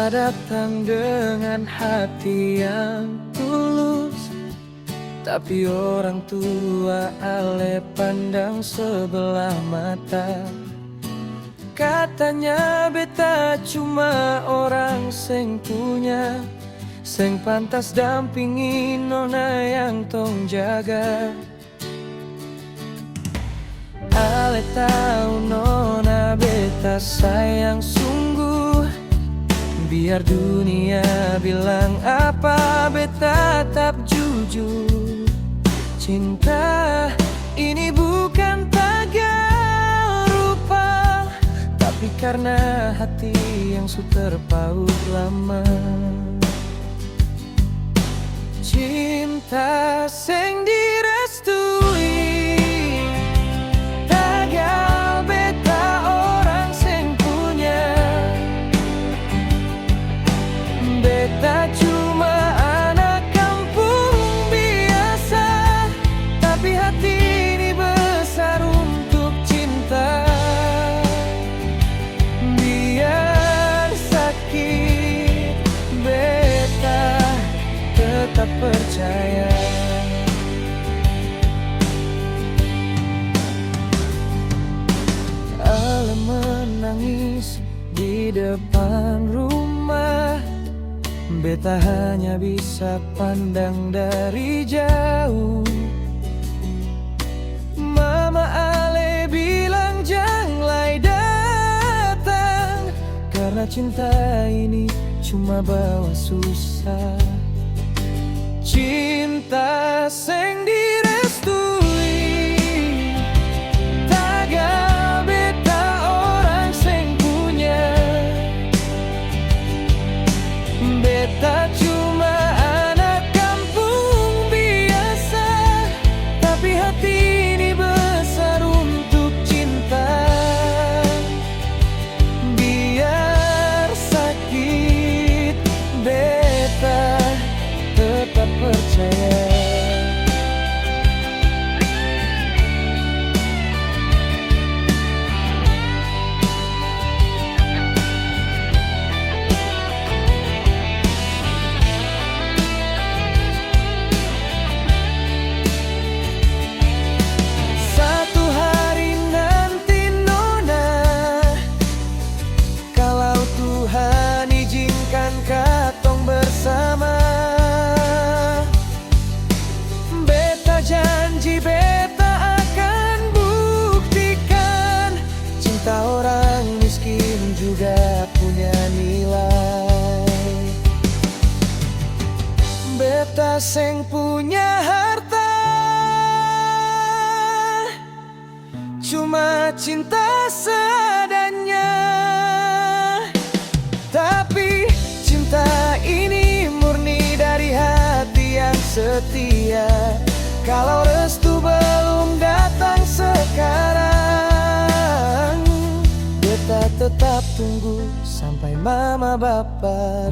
Beta datang dengan hati yang tulus, tapi orang tua ale pandang sebelah mata. Katanya beta cuma orang seng punya, seng pantas dampingi nona yang tong jaga. Ale tahu nona beta sayang sungguh, biar dunia bilang apa beta tetap jujur. Cinta ini bukan tagar rupa, tapi karena hati yang sudah terpaut lama. Cinta seng direstui, tagal beta orang seng punya. Beta cuma anak kampung biasa, tapi hati ini besar untuk cinta. Biar sakit, beta tetap percaya. Ale menangis di depan rumah, beta hanya bisa pandang dari jauh. Mama ale bilang janganlah datang, karena cinta ini cuma bawa susah. Cinta seng direstui, tagal beta orang seng punya. Beta cuma anak kampung biasa, tapi hati ini besar untuk cinta. Biar sakit, beta tetap percaya. Satu hari nanti nona, kalau Tuhan izinkan katong bersama, beta janji beta akan buktikan cinta orang miskin juga punya nilai. Beta seng punya harta, cuma cinta seadanya. Tapi cinta ini murni dari hati yang setia. Kalau restu belum datang sekarang, beta tetap tunggu sampai mama bapa